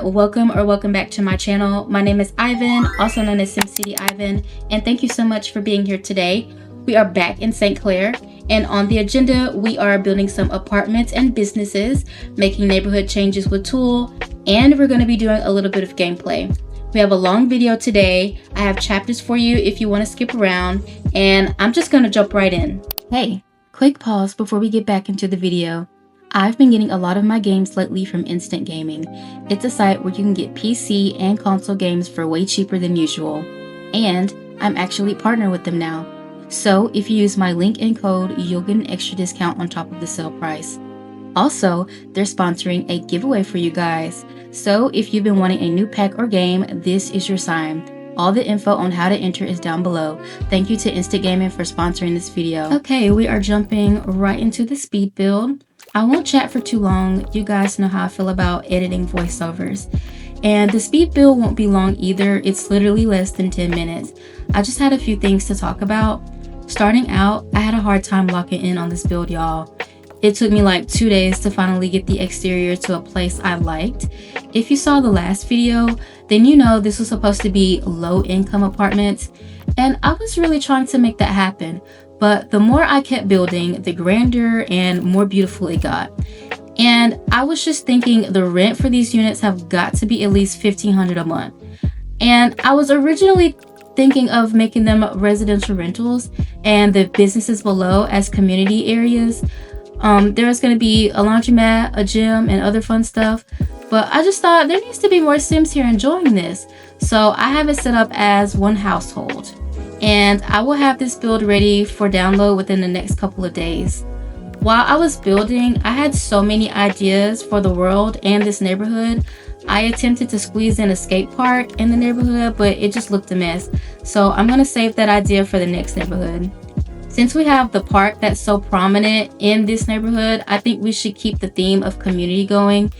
welcome back to my channel. My name is Ivan, also known as SimCity Ivan, and thank you so much for being here today. We are back in St. Clair, and on the agenda, we are building some apartments and businesses, making neighborhood changes with Tool, and we're going to be doing a little bit of gameplay. We have a long video today. I have chapters for you if you want to skip around, and I'm just going to jump right in. Hey, quick pause before we get back into the video. I've been getting a lot of my games lately from Instant Gaming. It's a site where you can get PC and console games for way cheaper than usual. And I'm actually partnered with them now. So if you use my link and code, you'll get an extra discount on top of the sale price. Also, they're sponsoring a giveaway for you guys. So if you've been wanting a new pack or game, this is your sign. All the info on how to enter is down below. Thank you to Instant Gaming for sponsoring this video. Okay, we are jumping right into the speed build. I won't chat for too long. You guys know how I feel about editing voiceovers. And the speed build won't be long either. It's literally less than 10 minutes. I just had a few things to talk about. Starting out, I had a hard time locking in on this build, y'all. It took me like 2 days to finally get the exterior to a place I liked. If you saw the last video, then you know this was supposed to be low-income apartments, and I was really trying to make that happen. But the more I kept building, the grander and more beautiful it got. And I was just thinking the rent for these units have got to be at least $1,500 a month. And I was originally thinking of making them residential rentals and the businesses below as community areas. There's going to be a laundromat, a gym, and other fun stuff. But I just thought there needs to be more Sims here enjoying this. So I have it set up as one household. And I will have this build ready for download within the next couple of days. While I was building, I had so many ideas for the world and this neighborhood. I attempted to squeeze in a skate park in the neighborhood, but it just looked a mess. So I'm going to save that idea for the next neighborhood. Since we have the park that's so prominent in this neighborhood, I think we should keep the theme of community going.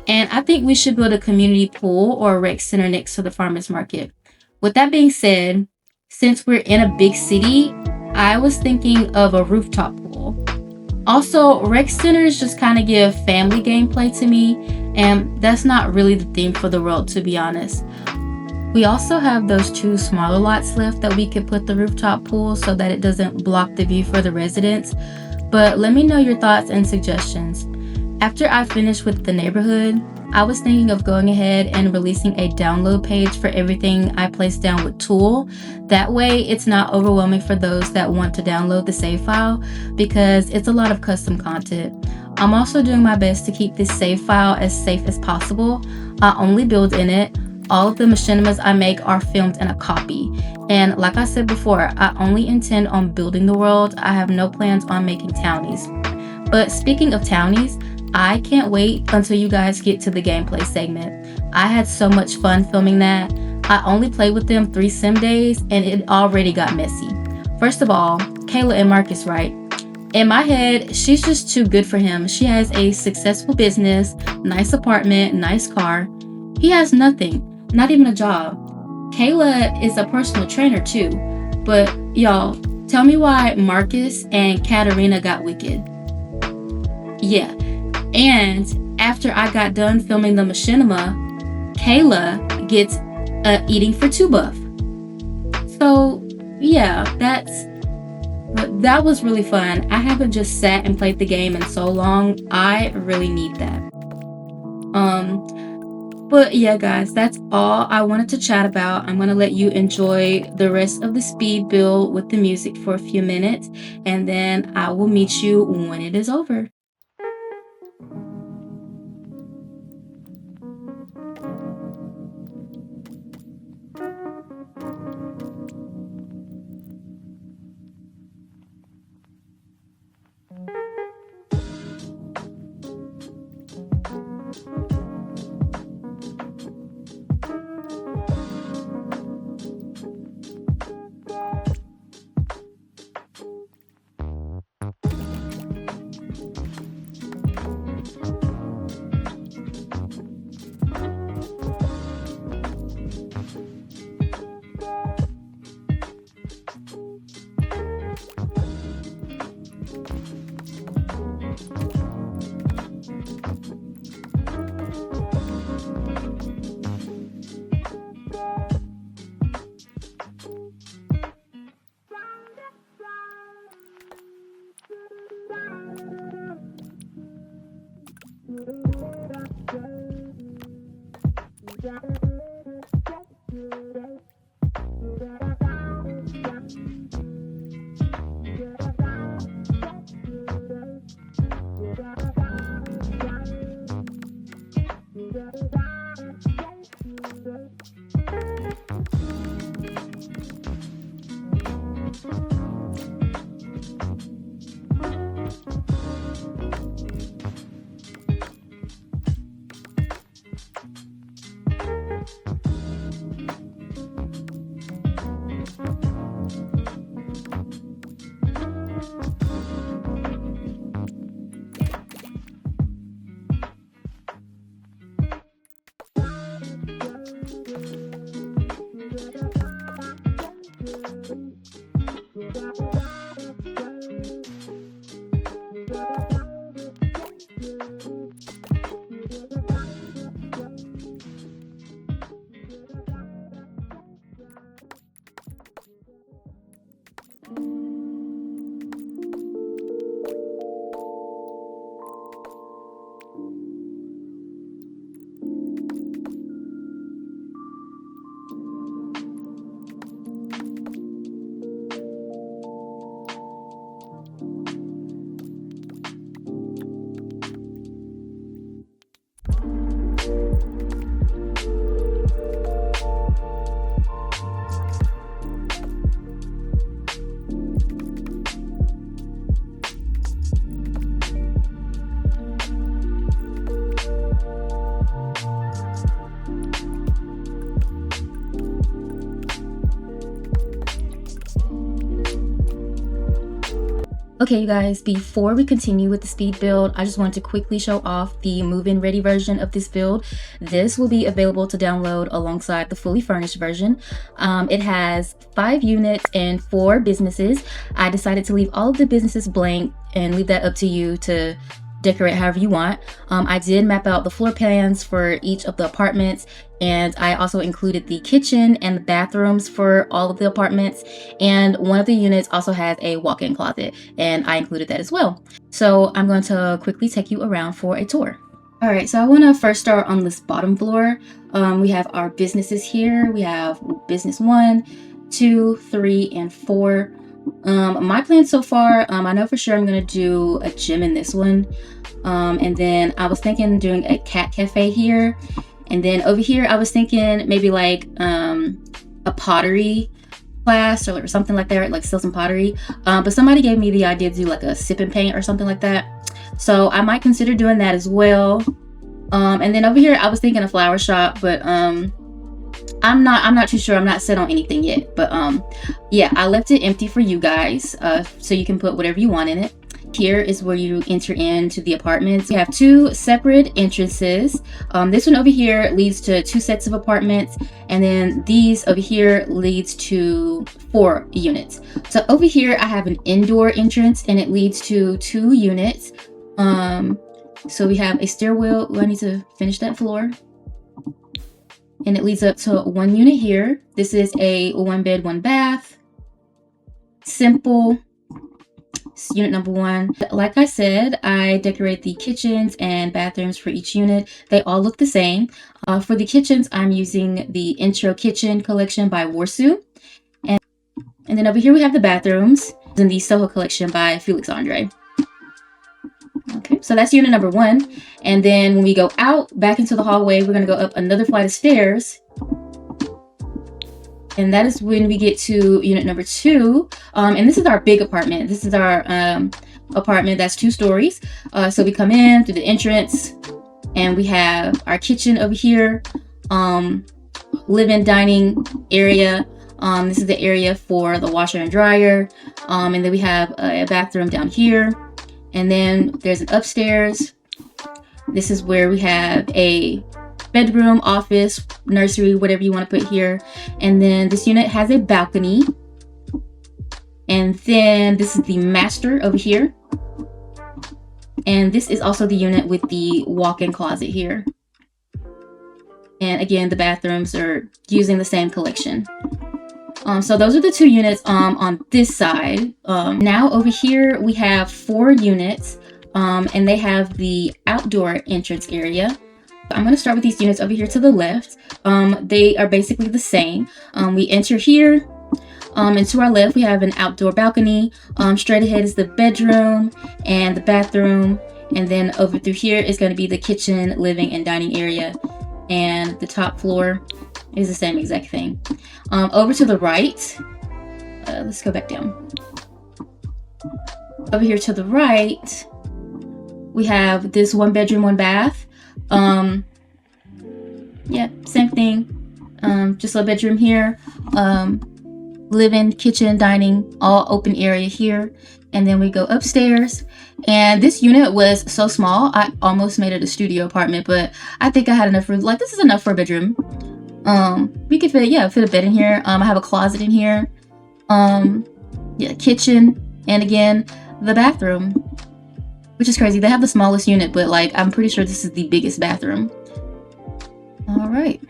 And I think we should build a community pool or a rec center next to the farmers market. With that being said, since we're in a big city, I was thinking of a rooftop pool. Also, rec centers just kind of give family gameplay to me, and that's not really the theme for the world, to be honest. We also have those 2 smaller lots left that we could put the rooftop pool so that it doesn't block the view for the residents. But let me know your thoughts and suggestions. After I finished with the neighborhood, I was thinking of going ahead and releasing a download page for everything I placed down with Tool. That way it's not overwhelming for those that want to download the save file because it's a lot of custom content. I'm also doing my best to keep this save file as safe as possible. I only build in it. All of the machinimas I make are filmed in a copy. And like I said before, I only intend on building the world. I have no plans on making townies. But speaking of townies, I can't wait until you guys get to the gameplay segment. I had so much fun filming that. I only played with them 3 sim days and it already got messy. First of all, Kayla and Marcus, right? In my head, she's just too good for him. She has a successful business, nice apartment, nice car. He has nothing, not even a job. Kayla is a personal trainer too. But y'all, tell me why Marcus and Katarina got wicked. Yeah. And after I got done filming the machinima, Kayla gets eating for 2 buff. So yeah, that was really fun. I haven't just sat and played the game in so long. I really need that. But yeah, guys, that's all I wanted to chat about. I'm gonna let you enjoy the rest of the speed build with the music for a few minutes, and then I will meet you when it is over. Okay, you guys, before we continue with the speed build, I just wanted to quickly show off the move-in ready version of this build. This will be available to download alongside the fully furnished version. It has 5 units and 4 businesses. I decided to leave all of the businesses blank and leave that up to you to decorate however you want. I did map out the floor plans for each of the apartments, and I also included the kitchen and the bathrooms for all of the apartments, and one of the units also has a walk-in closet, and I included that as well. So I'm going to quickly take you around for a tour. All right, so I want to first start on this bottom floor. We have our businesses here. We have business 1, 2, 3, and 4. My plan so far, I know for sure I'm going to do a gym in this one. And then I was thinking doing a cat cafe here. And then over here, I was thinking maybe like a pottery class or something like that, like still some pottery. But somebody gave me the idea to do like a sip and paint or something like that. So I might consider doing that as well. And then over here, I was thinking a flower shop, but I'm not too sure. I'm not set on anything yet, but yeah, I left it empty for you guys, so you can put whatever you want in it. Here is where you enter into the apartments. We have 2 separate entrances. This one over here leads to 2 sets of apartments, and then these over here leads to 4 units. So over here I have an indoor entrance, and it leads to 2 units. So we have a stairwell. I need to finish that floor. And it leads up to 1 unit here. This is a 1 bed, 1 bath. Simple. Unit number 1. Like I said, I decorate the kitchens and bathrooms for each unit. They all look the same. For the kitchens, I'm using the Intro Kitchen collection by Warsu. And then over here we have the bathrooms in the Soho collection by Felix Andre. Okay, so that's unit number 1. And then when we go out back into the hallway, we're going to go up another flight of stairs. And that is when we get to unit number 2. And this is our big apartment. This is our apartment that's 2 stories. So we come in through the entrance, and we have our kitchen over here, living dining area. This is the area for the washer and dryer. And then we have a bathroom down here. And then there's an upstairs. This is where we have a bedroom, office, nursery, whatever you want to put here. And then this unit has a balcony. And then this is the master over here. And this is also the unit with the walk-in closet here. And again, the bathrooms are using the same collection. So those are the 2 units on this side. Now over here we have 4 units, and they have the outdoor entrance area. I'm going to start with these units over here to the left. They are basically the same. We enter here, and to our left we have an outdoor balcony. Straight ahead is the bedroom and the bathroom, and then over through here is going to be the kitchen, living, and dining area. And the top floor is the same exact thing. Over to the right, let's go back down. Over here to the right, we have this 1 bedroom, 1 bath. Yeah, same thing. Just a bedroom here. Living, kitchen, dining, all open area here. And then we go upstairs. And this unit was so small, I almost made it a studio apartment, but I think I had enough room. Like, this is enough for a bedroom. We could fit a bed in here. I have a closet in here. Yeah, kitchen, and again, the bathroom, which is crazy. They have the smallest unit, but like, I'm pretty sure this is the biggest bathroom. All right.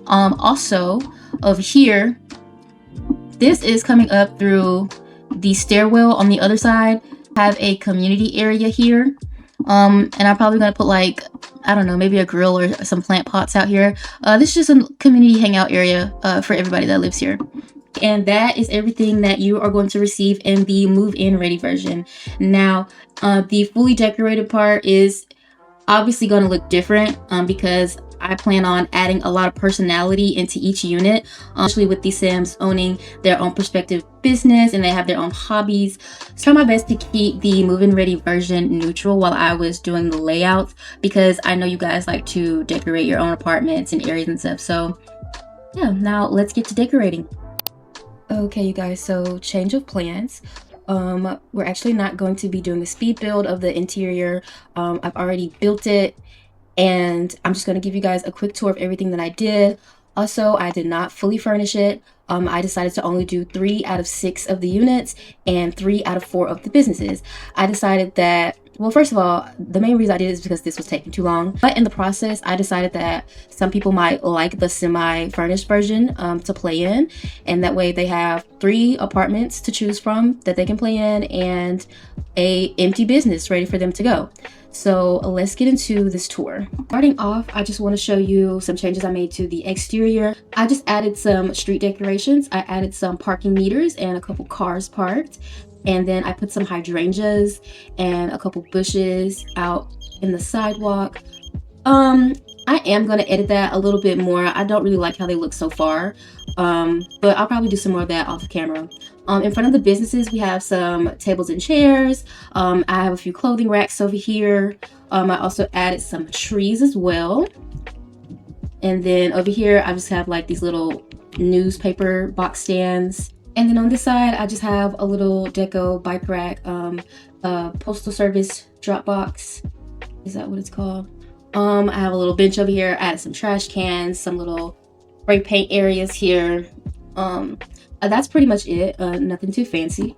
Also over here, this is coming up through the stairwell on the other side. I have a community area here. And I'm probably gonna put like, I don't know, maybe a grill or some plant pots out here. This is just a community hangout area for everybody that lives here. And that is everything that you are going to receive in the move-in ready version. Now, the fully decorated part is obviously going to look different because I plan on adding a lot of personality into each unit, especially with the Sims owning their own prospective business and they have their own hobbies. So I try my best to keep the move-in ready version neutral while I was doing the layouts, because I know you guys like to decorate your own apartments and areas and stuff. So yeah, now let's get to decorating. Okay, you guys, so change of plans. We're actually not going to be doing a speed build of the interior. I've already built it, and I'm just going to give you guys a quick tour of everything that I did. Also, I did not fully furnish it. I decided to only do 3 out of 6 of the units and 3 out of 4 of the businesses. I decided that, well, first of all, the main reason I did it is because this was taking too long. But in the process, I decided that some people might like the semi-furnished version to play in. And that way they have 3 apartments to choose from that they can play in and a empty business ready for them to go. So let's get into this tour. Starting off, I just want to show you some changes I made to the exterior. I just added some street decorations. I added some parking meters and a couple cars parked. And then I put some hydrangeas and a couple bushes out in the sidewalk. I am going to edit that a little bit more. I don't really like how they look so far, but I'll probably do some more of that off camera. In front of the businesses, we have some tables and chairs. I have a few clothing racks over here. I also added some trees as well. And then over here, I just have like these little newspaper box stands. And then on this side, I just have a little deco bike rack, postal service drop box. Is that what it's called? I have a little bench over here. I added some trash cans, some little spray paint areas here. That's pretty much it. Nothing too fancy.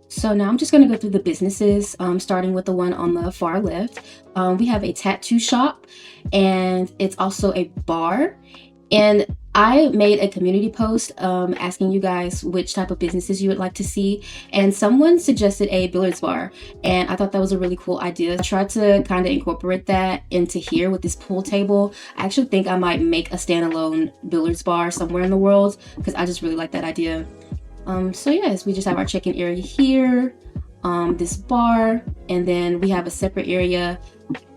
So now I'm just going to go through the businesses, starting with the one on the far left. We have a tattoo shop, and it's also a bar. And I made a community post asking you guys which type of businesses you would like to see, and someone suggested a billiards bar, and I thought that was a really cool idea. I tried to kind of incorporate that into here with this pool table. I actually think I might make a standalone billiards bar somewhere in the world because I just really like that idea. So yes, we just have our check-in area here, this bar, and then we have a separate area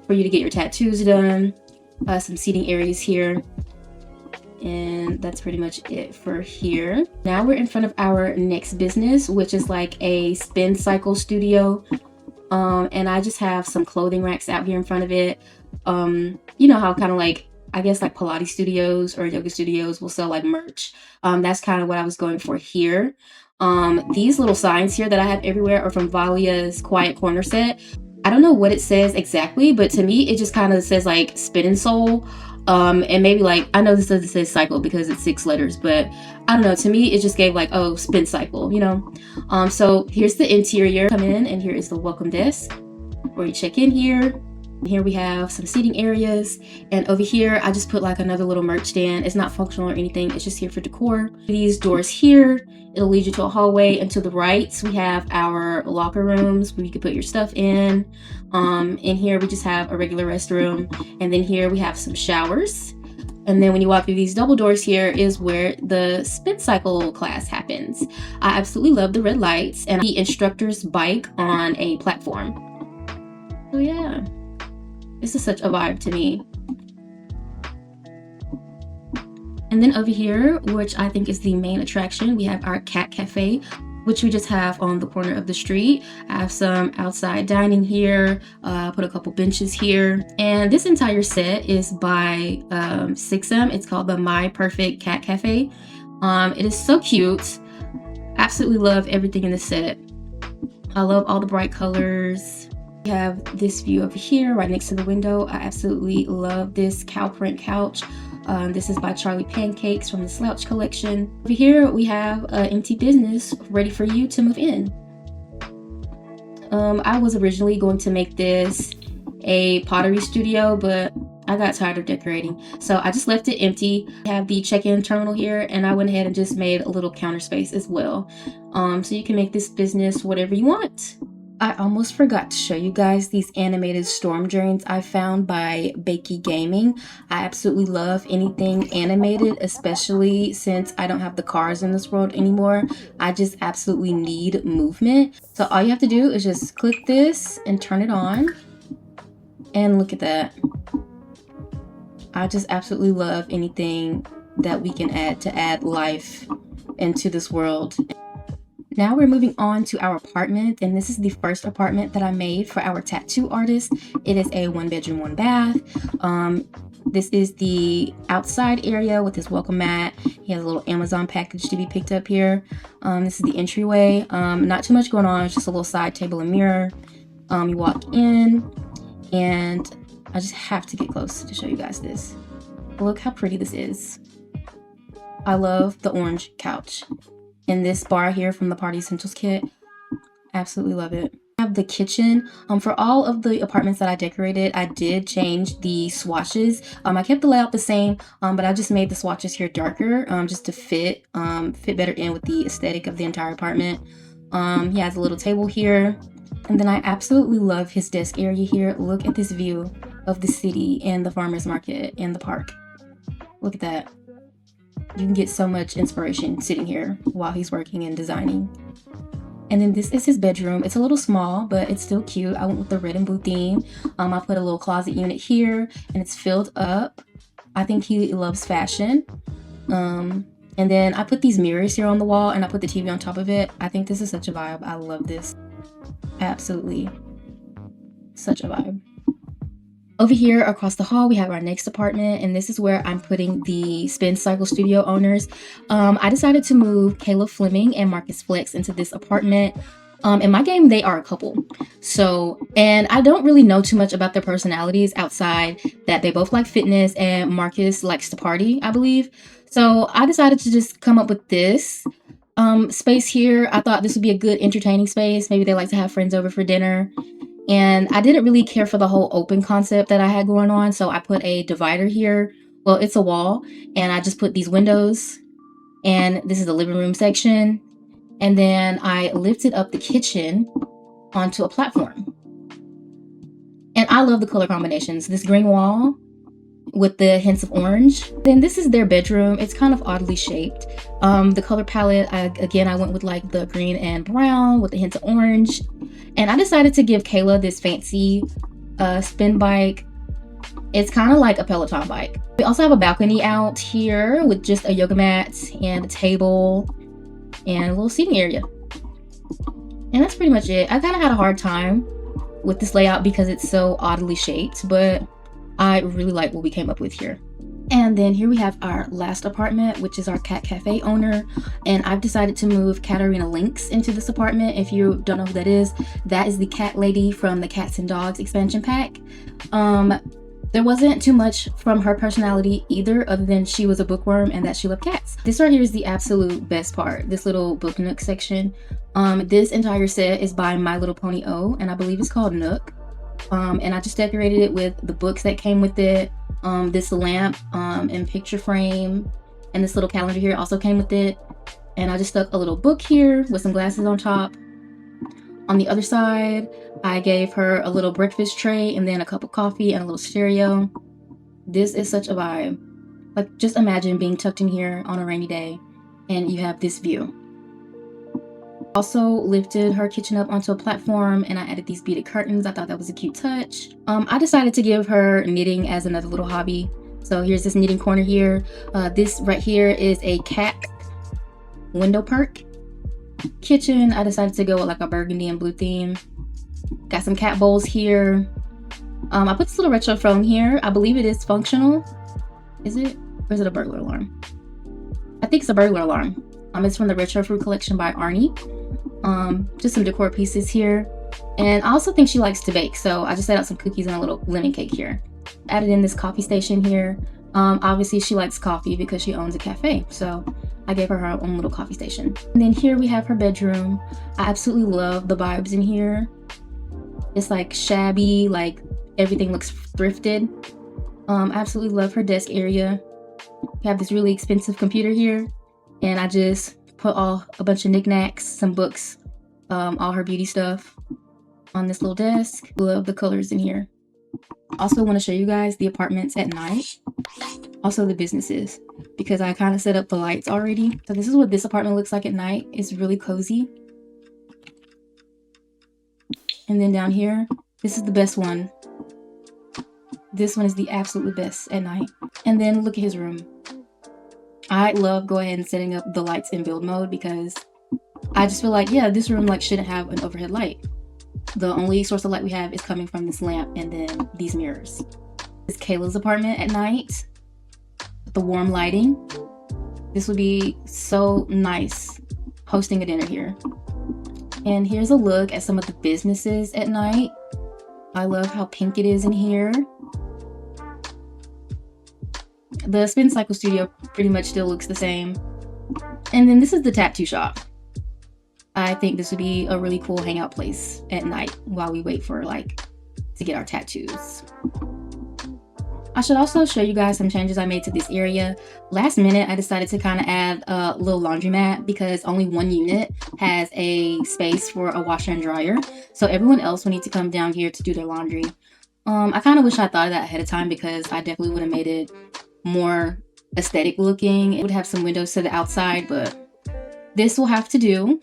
for you to get your tattoos done, some seating areas here. And that's pretty much it for here. Now we're in front of our next business, which is like a spin cycle studio. And I just have some clothing racks out here in front of it. You know how kind of like, I guess like Pilates studios or yoga studios will sell like merch. That's kind of what I was going for here. These little signs here that I have everywhere are from Valia's Quiet Corner set. I don't know what it says exactly, but to me, it just kind of says like spin and soul. And maybe like, I know this doesn't say cycle because it's 6 letters, but I don't know, to me it just gave like, oh, spin cycle, you know. So here's the interior. Come in, and here is the welcome desk where you check in here. Here we have some seating areas, and over here I just put like another little merch stand. It's not functional or anything, it's just here for decor. These doors here, it'll lead you to a hallway, and to the right we have our locker rooms where you can put your stuff in. In here we just have a regular restroom, and then here we have some showers. And then when you walk through these double doors, here is where the spin cycle class happens. I absolutely love the red lights and the instructor's bike on a platform. So yeah, this is such a vibe to me. And then over here, which I think is the main attraction, we have our cat cafe, which we just have on the corner of the street. I have some outside dining here, put a couple benches here. And this entire set is by Sixum. It's called the My Perfect Cat Cafe. It is so cute. Absolutely love everything in the set. I love all the bright colors. We have this view over here right next to the window. I absolutely love this cow print couch. This is by Charlie Pancakes from the Slouch collection. Over here we have an empty business ready for you to move in. I was originally going to make this a pottery studio, but I got tired of decorating, so I just left it empty. I have the check-in terminal here, and I went ahead and just made a little counter space as well. So you can make this business whatever you want. I almost forgot to show you guys these animated storm drains I found by Bakey Gaming. I absolutely love anything animated, especially since I don't have the cars in this world anymore. I just absolutely need movement. So all you have to do is just click this and turn it on. And look at that. I just absolutely love anything that we can add to add life into this world. Now we're moving on to our apartment, and this is the first apartment that I made for our tattoo artist. It is a 1 bedroom, 1 bath. This is the outside area with his welcome mat. He has a little Amazon package to be picked up here. This is the entryway. Not too much going on. It's just a little side table and mirror. You walk in, and I just have to get close to show you guys this. Look how pretty this is. I love the orange couch. And this bar here from the Party Essentials kit. Absolutely love it. I have the kitchen. For all of the apartments that I decorated, I did change the swatches. I kept the layout the same, but I just made the swatches here darker, just to fit better in with the aesthetic of the entire apartment. He has a little table here. And then I absolutely love his desk area here. Look at this view of the city and the farmer's market and the park. Look at that. You can get so much inspiration sitting here while he's working and designing. And then this is his bedroom. It's a little small, but it's still cute. I went with the red and blue theme. I put a little closet unit here, and it's filled up. I think he loves fashion. And then I put these mirrors here on the wall, and I put the TV on top of it. I think this is such a vibe. I love this. Absolutely. Such a vibe. Over here across the hall, we have our next apartment, and this is where I'm putting the Spin Cycle Studio owners. I decided to move Kayla Fleming and Marcus Flex into this apartment. In my game, they are a couple. And I don't really know too much about their personalities outside that they both like fitness and Marcus likes to party, I believe. So I decided to just come up with this space here. I thought this would be a good entertaining space. Maybe they like to have friends over for dinner. And I didn't really care for the whole open concept that I had going on, so I put a divider here. Well, it's a wall, and I just put these windows, and this is the living room section. And then I lifted up the kitchen onto a platform. And I love the color combinations. This green wall with the hints of orange. Then this is their bedroom. It's kind of oddly shaped. The color palette, I went with like the green and brown with the hints of orange. And I decided to give Kayla this fancy spin bike. It's kind of like a Peloton bike. We also have a balcony out here with just a yoga mat and a table and a little seating area. And that's pretty much it. I kind of had a hard time with this layout because it's so oddly shaped, but I really like what we came up with here. And then here we have our last apartment, which is our cat cafe owner. And I've decided to move Katarina Lynx into this apartment. If you don't know who that is the cat lady from the Cats and Dogs expansion pack. There wasn't too much from her personality either, other than she was a bookworm and that she loved cats. This right here is the absolute best part, this little book nook section. This entire set is by My Little Pony O, and I believe it's called Nook. And I just decorated it with the books that came with it. This lamp and picture frame, and this little calendar here also came with it. And I just stuck a little book here with some glasses on top. On the other side, I gave her a little breakfast tray and then a cup of coffee and a little stereo. This is such a vibe. Like, just imagine being tucked in here on a rainy day and you have this view. Also lifted her kitchen up onto a platform, and I added these beaded curtains. I thought that was a cute touch. I decided to give her knitting as another little hobby. So here's this knitting corner here. This right here is a cat window perk. Kitchen, I decided to go with like a burgundy and blue theme. Got some cat bowls here. I put this little retro phone here. I believe it is functional. Is it? Or is it a burglar alarm? I think it's a burglar alarm. It's from the Retro Fruit collection by Arnie. Just some decor pieces here. And I also think she likes to bake, so I just set out some cookies and a little lemon cake here. Added in this coffee station here. Obviously she likes coffee because she owns a cafe, so I gave her her own little coffee station. And then here we have her bedroom. I absolutely love the vibes in here. It's like shabby, like everything looks thrifted. I absolutely love her desk area. We have this really expensive computer here, and I just put a bunch of knickknacks, some books, all her beauty stuff on this little desk. Love the colors in here. Also want to show you guys the apartments at night. Also the businesses, because I kind of set up the lights already. So this is what this apartment looks like at night. It's really cozy. And then down here, this is the best one. This one is the absolute best at night. And then look at his room. I love going ahead and setting up the lights in build mode because I just feel like, yeah, this room like shouldn't have an overhead light. The only source of light we have is coming from this lamp and then these mirrors. This Kayla's apartment at night with the warm lighting. This would be so nice hosting a dinner here. And here's a look at some of the businesses at night. I love how pink it is in here. The Spin Cycle Studio pretty much still looks the same. And then this is the tattoo shop. I think this would be a really cool hangout place at night while we wait for to get our tattoos. I should also show you guys some changes I made to this area. Last minute, I decided to kind of add a little laundromat because only one unit has a space for a washer and dryer. So everyone else will need to come down here to do their laundry. I kind of wish I thought of that ahead of time because I definitely would have made it more aesthetic looking. It would have some windows to the outside, but this will have to do.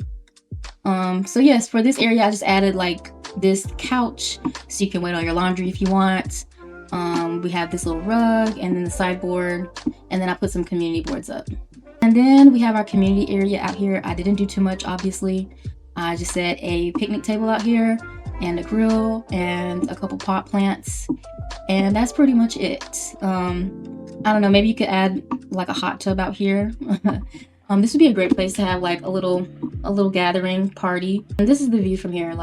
So yes, for this area, I just added this couch so you can wait on your laundry if you want. We have this little rug and then the sideboard, and then I put some community boards up. And then we have our community area out here. I didn't do too much, obviously. I just set a picnic table out here and a grill and a couple pot plants, and that's pretty much it. I don't know, maybe you could add a hot tub out here. This would be a great place to have a little gathering party. And this is the view from here.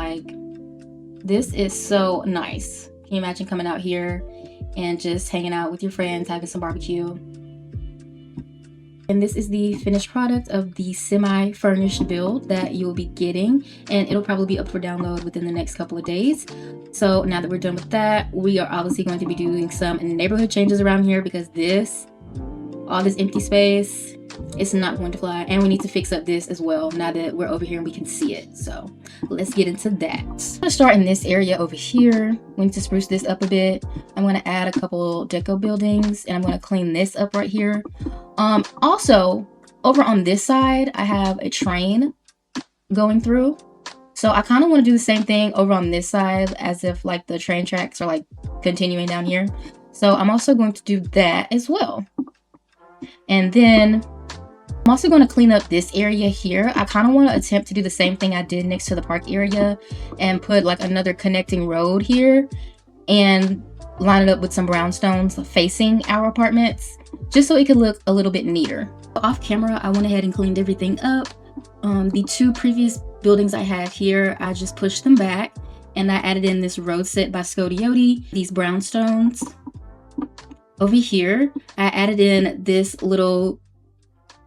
This is so nice. Can you imagine coming out here and just hanging out with your friends, having some barbecue? And this is the finished product of the semi-furnished build that you will be getting, and it'll probably be up for download within the next couple of days. So now that we're done with that, we are obviously going to be doing some neighborhood changes around here because all this empty space, it's not going to fly, and we need to fix up this as well now that we're over here and we can see it. So let's get into that. I'm gonna start in this area over here. We need to spruce this up a bit. I'm going to add a couple deco buildings, and I'm going to clean this up right here. Also over on this side, I have a train going through, so I kind of want to do the same thing over on this side as if the train tracks are continuing down here. So I'm also going to do that as well. And then I'm also going to clean up this area here. I kind of want to attempt to do the same thing I did next to the park area and put another connecting road here and line it up with some brownstones facing our apartments, just so it could look a little bit neater. Off camera, I went ahead and cleaned everything up. The two previous buildings I had here, I just pushed them back, and I added in this road set by Scotiotti, these brownstones. Over here, I added in this little,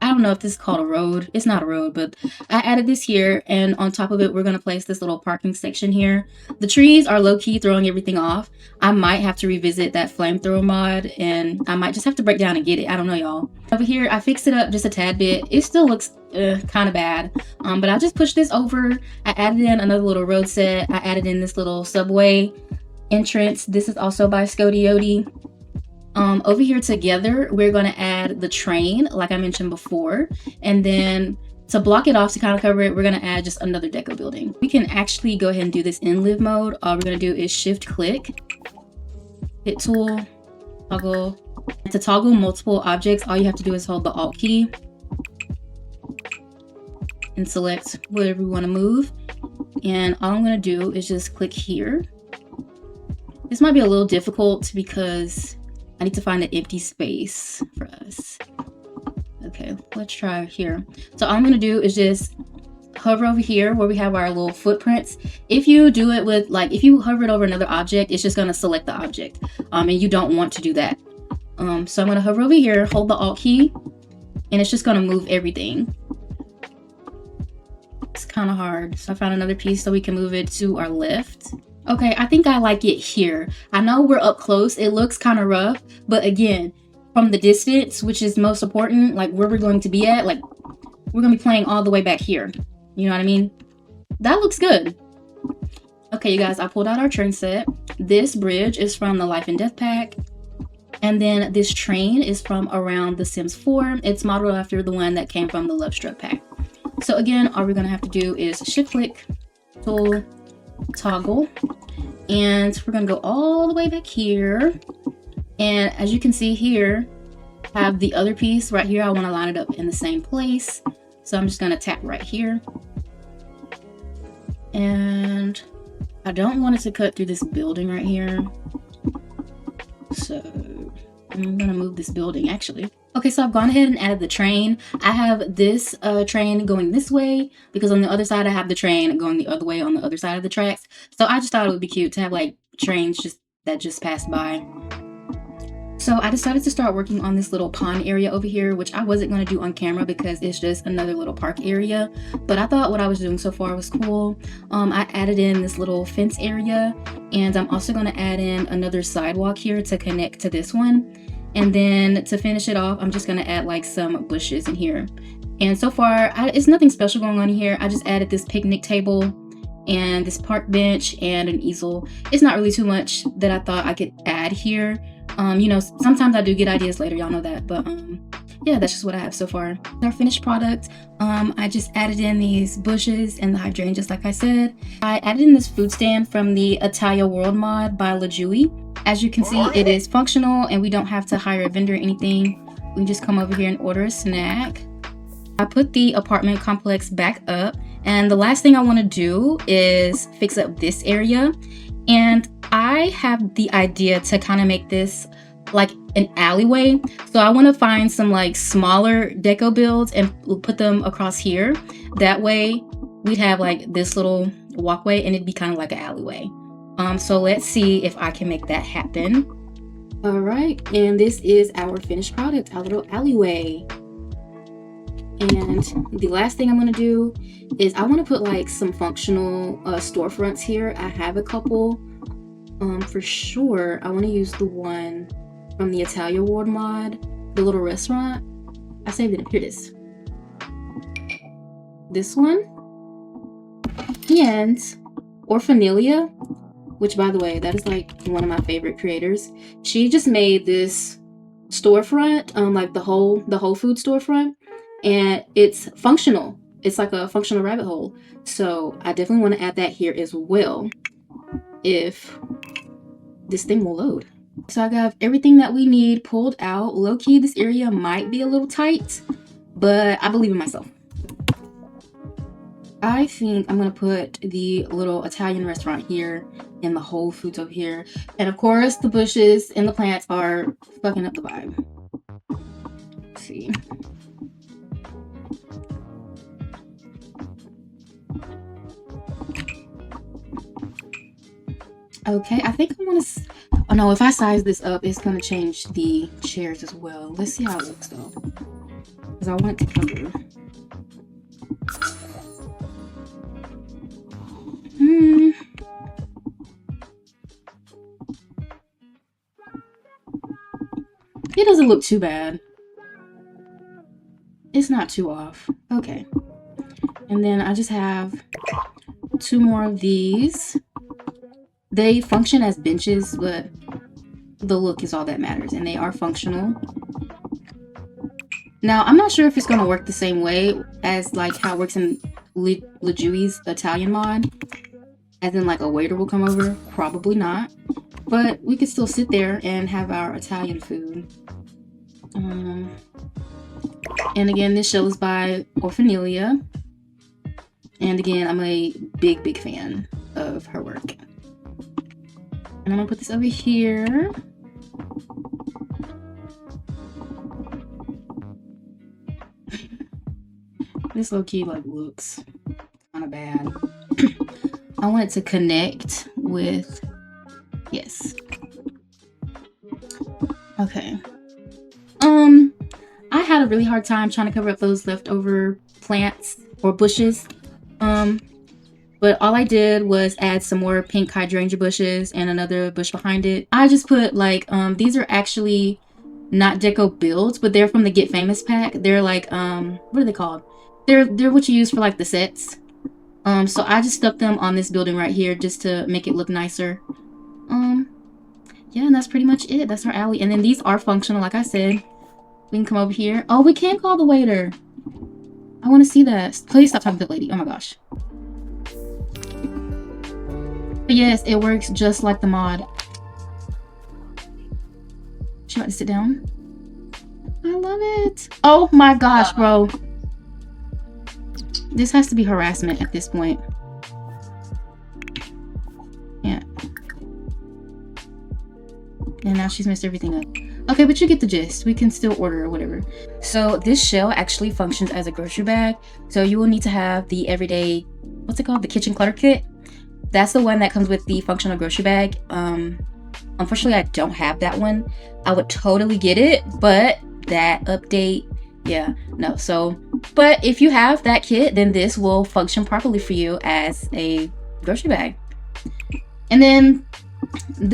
I don't know if this is called a road. It's not a road, but I added this here, and on top of it, we're going to place this little parking section here. The trees are low-key throwing everything off. I might have to revisit that flamethrower mod, and I might just have to break down and get it. I don't know, y'all. Over here, I fixed it up just a tad bit. It still looks kind of bad, but I just pushed this over. I added in another little road set. I added in this little subway entrance. This is also by Scotiotti. Over here together, we're going to add the train, like I mentioned before. And then to block it off, to kind of cover it, we're going to add just another deco building. We can actually go ahead and do this in live mode. All we're going to do is shift click, hit tool, toggle. And to toggle multiple objects, all you have to do is hold the Alt key and select whatever we want to move. And all I'm going to do is just click here. This might be a little difficult because I need to find an empty space for us. Okay, let's try here. So all I'm gonna do is just hover over here where we have our little footprints. If you do it with if you hover it over another object, it's just gonna select the object. And you don't want to do that. So I'm gonna hover over here, hold the Alt key, and it's just gonna move everything. It's kind of hard. So I found another piece so we can move it to our left. Okay, I think I like it here. I know we're up close, it looks kind of rough, but again, from the distance, which is most important, where we're going to be at, we're gonna be playing all the way back here. You know what I mean? That looks good. Okay, you guys, I pulled out our train set. This bridge is from the Life and Death pack. And then this train is from around The Sims 4. It's modeled after the one that came from the Love Struck pack. So again, all we're gonna have to do is shift click, tool, toggle, and we're gonna go all the way back here. And as you can see here, I have the other piece right here. I want to line it up in the same place, so I'm just gonna tap right here, and I don't want it to cut through this building right here, So I'm gonna move this building actually. Okay, so I've gone ahead and added the train. I have this train going this way because on the other side I have the train going the other way on the other side of the tracks. So I just thought it would be cute to have like trains that just passed by. So I decided to start working on this little pond area over here, which I wasn't going to do on camera because it's just another little park area. But I thought what I was doing so far was cool. I added in this little fence area, and I'm also going to add in another sidewalk here to connect to this one. And then to finish it off, I'm just going to add like some bushes in here. And so far, it's nothing special going on here. I just added this picnic table and this park bench and an easel. It's not really too much that I thought I could add here. You know, sometimes I do get ideas later, y'all know that, but yeah, that's just what I have so far. Our finished product, I just added in these bushes and the hydrangeas like I said. I added in this food stand from the Italia World mod by LaJui. As you can see, it is functional and we don't have to hire a vendor or anything. We can just come over here and order a snack. I put the apartment complex back up, and the last thing I want to do is fix up this area. And I have the idea to kind of make this like an alleyway. So I want to find some like smaller deco builds and put them across here. That way we'd have like this little walkway and it'd be kind of like an alleyway. So let's see if I can make that happen. All right, and this is our finished product, our little alleyway. And the last thing I'm going to do is I want to put like some functional storefronts here. I have a couple. For sure, I want to use the one from the Italia World mod, the little restaurant. I saved it. Here it is. This one. And Orphanelia, which by the way, that is like one of my favorite creators. She just made this storefront, like the whole food storefront. And it's functional. It's like a functional rabbit hole. So I definitely want to add that here as well, if this thing will load. So I got everything that we need pulled out. Low key, this area might be a little tight, but I believe in myself. I think I'm gonna put the little Italian restaurant here and the Whole Foods over here. And of course, the bushes and the plants are fucking up the vibe. Let's see. Okay, I think I want to. Oh no, if I size this up, it's going to change the chairs as well. Let's see how it looks though, because I want it to cover. It doesn't look too bad. It's not too off. Okay, and then I just have 2 more of these. They function as benches, but the look is all that matters, and they are functional. Now, I'm not sure if it's going to work the same way as like how it works in LaJui's Italian mod, as in like a waiter will come over. Probably not, but we could still sit there and have our Italian food. And again, this show is by Orphanelia, and again, I'm a big fan of her work. And I'm gonna put this over here. This low key like looks kind of bad. I want it to connect with, yes. Okay. I had a really hard time trying to cover up those leftover plants or bushes. But all I did was add some more pink hydrangea bushes and another bush behind it. I just put like, these are actually not deco builds, but they're from the Get Famous pack. They're like, what are they called? They're what you use for like the sets. So I just stuck them on this building right here just to make it look nicer. Yeah, and that's pretty much it. That's our alley. And then these are functional, like I said. We can come over here. Oh, we can call the waiter. I want to see that. Please stop talking to the lady. Oh my gosh. But yes, it works just like the mod. She about to sit down. I love it. Oh my gosh, bro. This has to be harassment at this point. Yeah. And now she's messed everything up. Okay, but you get the gist. We can still order or whatever. So this shell actually functions as a grocery bag. So you will need to have the everyday, what's it called? The kitchen clutter kit. That's the one that comes with the functional grocery bag. Unfortunately, I don't have that one. I would totally get it, but that update, yeah, no. So, but if you have that kit, then this will function properly for you as a grocery bag. And then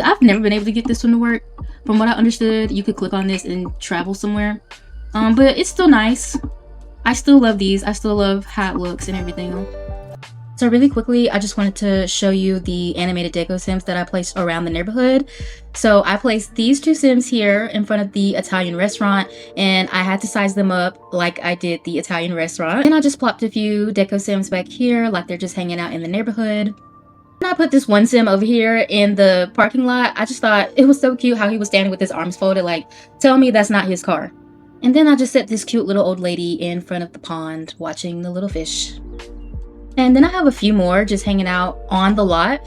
I've never been able to get this one to work. From what I understood, you could click on this and travel somewhere. But it's still nice. I still love these. I still love how it looks and everything. So really quickly, I just wanted to show you the animated deco sims that I placed around the neighborhood. So I placed these two sims here in front of the Italian restaurant, and I had to size them up like I did the Italian restaurant. And I just plopped a few deco sims back here like they're just hanging out in the neighborhood. And I put this one sim over here in the parking lot. I just thought it was so cute how he was standing with his arms folded, like, tell me that's not his car. And then I just set this cute little old lady in front of the pond watching the little fish. And then I have a few more just hanging out on the lot,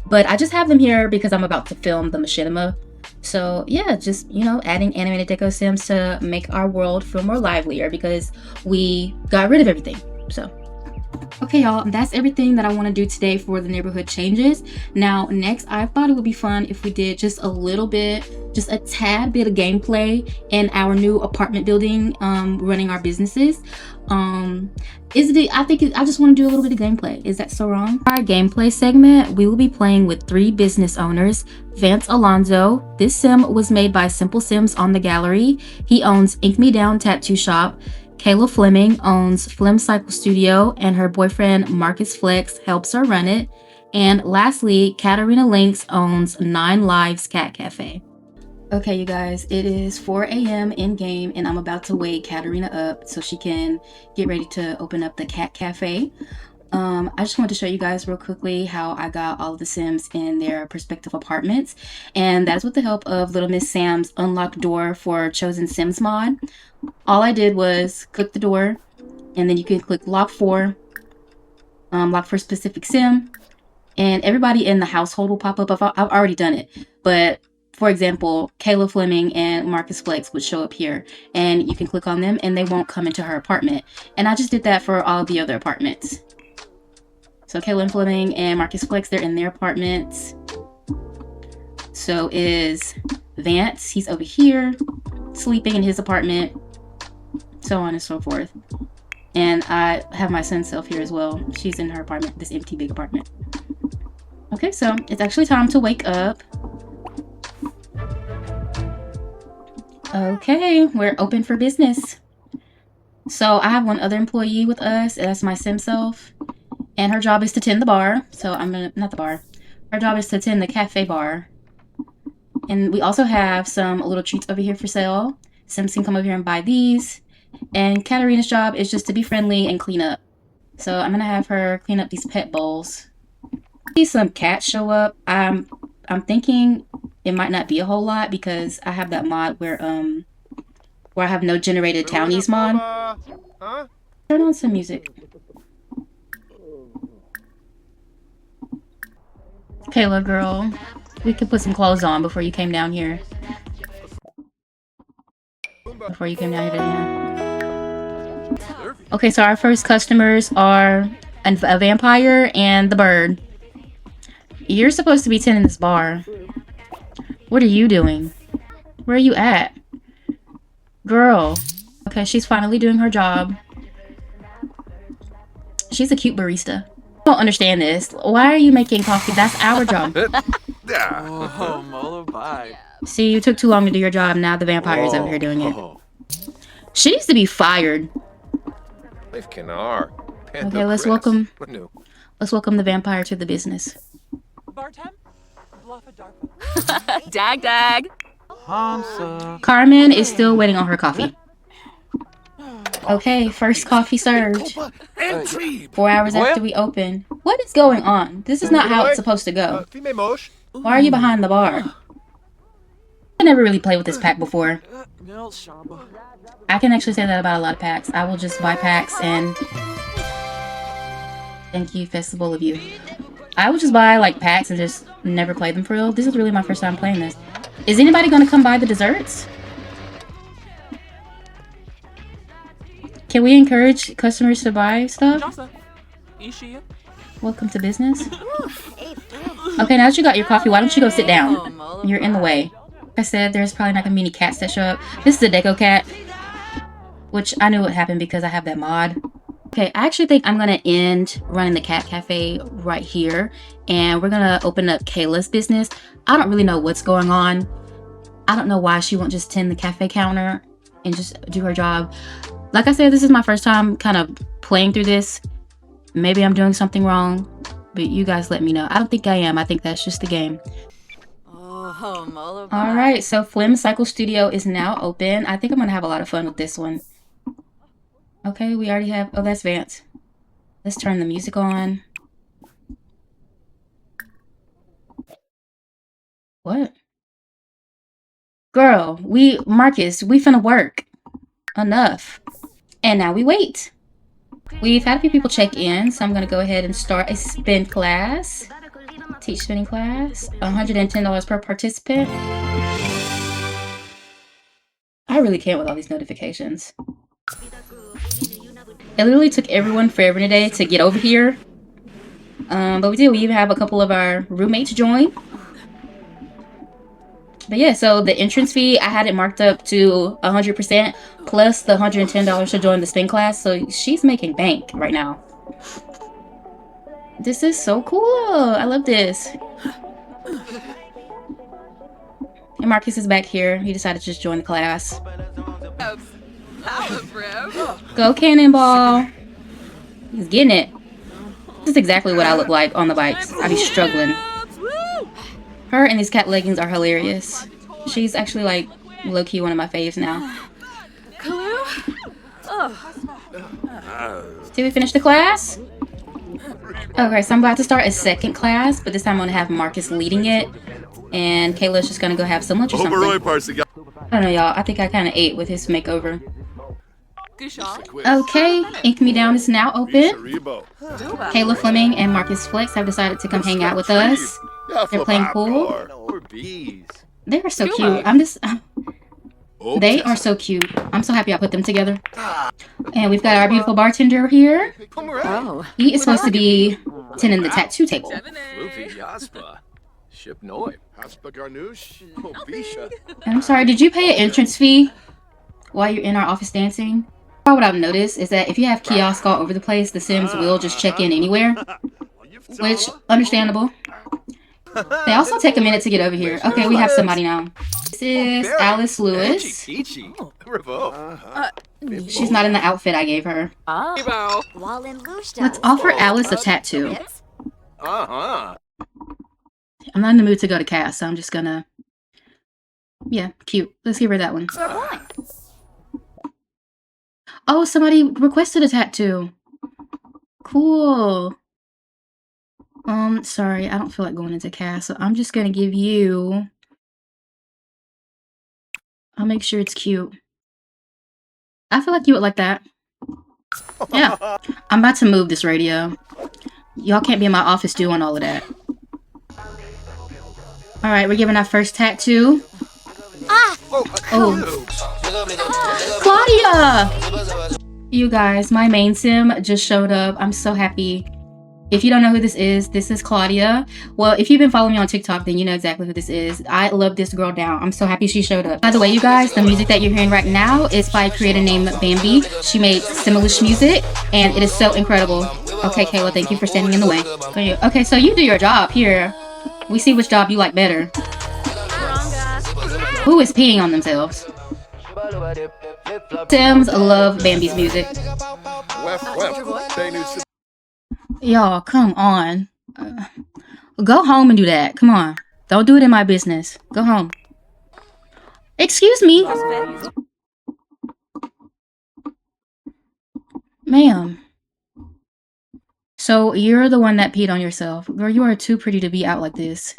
but I just have them here because I'm about to film the machinima. So yeah, just, you know, adding animated deco sims to make our world feel more livelier because we got rid of everything. So okay, y'all, that's everything that I want to do today for the neighborhood changes. Now, next, I thought it would be fun if we did just a little bit, just a tad bit of gameplay in our new apartment building, running our businesses. I just want to do a little bit of gameplay. Is that so wrong? For our gameplay segment, we will be playing with 3 business owners. Vance Alonzo. This sim was made by Simple Sims on the gallery. He owns Ink Me Down Tattoo Shop. Kayla Fleming owns Flim Cycle Studio, and her boyfriend Marcus Flex helps her run it. And lastly, Katarina Lynx owns 9 Lives Cat Cafe. Okay, you guys, it is 4 a.m. in game, and I'm about to wake Katarina up so she can get ready to open up the cat cafe. I just wanted to show you guys real quickly how I got all of the Sims in their respective apartments, and that's with the help of Little Miss Sam's Unlock Door for Chosen Sims mod. All I did was click the door, and then you can click lock for specific sim, and everybody in the household will pop up. I've already done it, but for example, Kayla Fleming and Marcus Flex would show up here, and you can click on them and they won't come into her apartment. And I just did that for all the other apartments. So Kayla Fleming and Marcus Flex, they're in their apartments. So is Vance, he's over here, sleeping in his apartment, so on and so forth. And I have my son's self here as well. She's in her apartment, this empty big apartment. Okay, so it's actually time to wake up. Okay, we're open for business. So I have one other employee with us, that's my sim self. And her job is to tend the bar. So not the bar. Her job is to tend the cafe bar. And we also have some little treats over here for sale. Sims can come over here and buy these. And Katarina's job is just to be friendly and clean up. So I'm gonna have her clean up these pet bowls. See some cats show up. I'm thinking it might not be a whole lot because I have that mod where I have no generated townies mod. Turn on some music. Kayla girl, we could put some clothes on before you came down here. Okay, so our first customers are a vampire and the bird. You're supposed to be tending this bar. What are you doing? Where are you at? Girl. Okay, she's finally doing her job. She's a cute barista. I don't understand this. Why are you making coffee? That's our job. See, you took too long to do your job. Now the vampire is over here doing it. She needs to be fired. Okay, let's welcome the vampire to the business. Dag. Carmen is still waiting on her coffee. Okay, first coffee served. 4 hours after we open. What is going on? This is not how it's supposed to go. Why are you behind the bar? I never really played with this pack before. I can actually say that about a lot of packs. I will just buy packs and... Thank you, Festival of You. I would just buy like packs and just never play them for real. This is really my first time playing this. Is anybody gonna come buy the desserts? Can we encourage customers to buy stuff? Welcome to business. Okay, now that you got your coffee, why don't you go sit down? You're in the way. Like I said, there's probably not gonna be any cats that show up. This is a deco cat, which I knew would happen because I have that mod. Okay, I actually think I'm gonna end running the cat cafe right here, and we're gonna open up Kayla's business. I don't really know what's going on. I don't know why she won't just tend the cafe counter and just do her job. Like I said, this is my first time kind of playing through this. Maybe I'm doing something wrong, but you guys let me know. I don't think I am. I think that's just the game. All right, so Flim Cycle Studio is now open. I think I'm gonna have a lot of fun with this one. Okay, we already have, oh, that's Vance. Let's turn the music on. What? Girl, Marcus, we finna work. Enough. And now we wait. We've had a few people check in, so I'm gonna go ahead and start a spin class. Teach spinning class, $110 per participant. I really can't with all these notifications. It literally took everyone forever today to get over here. But we did. We even have a couple of our roommates join. But yeah, so the entrance fee, I had it marked up to 100% plus the $110 to join the spin class. So she's making bank right now. This is so cool. I love this. And Marcus is back here. He decided to just join the class. Go Cannonball. He's getting it. This is exactly what I look like on the bikes. I be struggling. Her and these cat leggings are hilarious. She's actually like low-key one of my faves now. Did we finish the class? Okay, so I'm about to start a second class, but this time I'm gonna have Marcus leading it. And Kayla's just gonna go have some lunch or something. I don't know, y'all. I think I kind of ate with his makeover. Okay, Ink Me Down is now open. Kayla Fleming and Marcus Flex have decided to come hang out with us. They're playing pool. They are so cute. They are so cute. I'm so happy I put them together. And we've got our beautiful bartender here. He is supposed to be tending the tattoo table. And I'm sorry, did you pay an entrance fee while you're in our office dancing? What I've noticed is that if you have kiosks all over the place, the Sims will just check in anywhere. Which, understandable. They also take a minute to get over here. Okay, we have somebody now. This is Alice Lewis. She's not in the outfit I gave her. Let's offer Alice a tattoo. I'm not in the mood to go to cast, so I'm just gonna... Yeah, cute. Let's give her that one. Oh, somebody requested a tattoo. Cool. Sorry, I don't feel like going into cast, so I'm just gonna give you... I'll make sure it's cute. I feel like you would like that. Yeah. I'm about to move this radio. Y'all can't be in my office doing all of that. Alright, we're giving our first tattoo. Oh. Claudia! You guys, my main sim just showed up. I'm so happy. If you don't know who this is Claudia. Well, if you've been following me on TikTok, then you know exactly who this is. I love this girl down. I'm so happy she showed up. By the way, you guys, the music that you're hearing right now is by a creator named Bambi. She made Similish music, and it is so incredible. Okay, Kayla, thank you for standing in the way. Okay, so you do your job here. We see which job you like better. Who is peeing on themselves? Sims love Bambi's music. Y'all, come on. Go home and do that. Come on. Don't do it in my business. Go home. Excuse me. Ma'am. So you're the one that peed on yourself. Girl, you are too pretty to be out like this.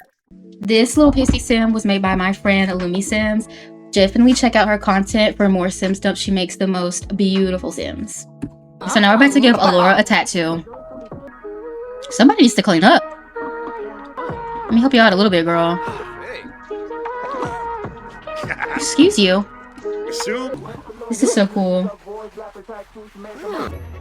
This little pissy sim was made by my friend Lumi Sims. Definitely check out her content for more sim stuff. She makes the most beautiful sims. So now we're about to give Alora a tattoo. Somebody needs to clean up. Let me help you out a little bit, girl. Excuse you. This is so cool.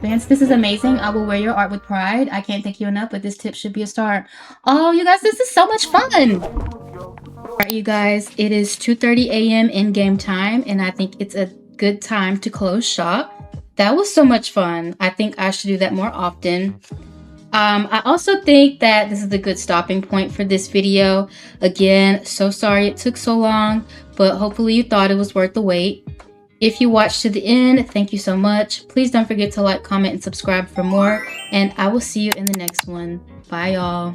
Vance, this is amazing. I will wear your art with pride. I can't thank you enough, but this tip should be a start. Oh, you guys, this is so much fun. All right, you guys, it is 2:30 a.m. in-game time, and I think it's a good time to close shop. That was so much fun. I think I should do that more often. I also think that this is a good stopping point for this video. Again, so sorry it took so long, but hopefully you thought it was worth the wait. If you watched to the end, thank you so much. Please don't forget to like, comment, and subscribe for more, and I will see you in the next one. Bye, y'all.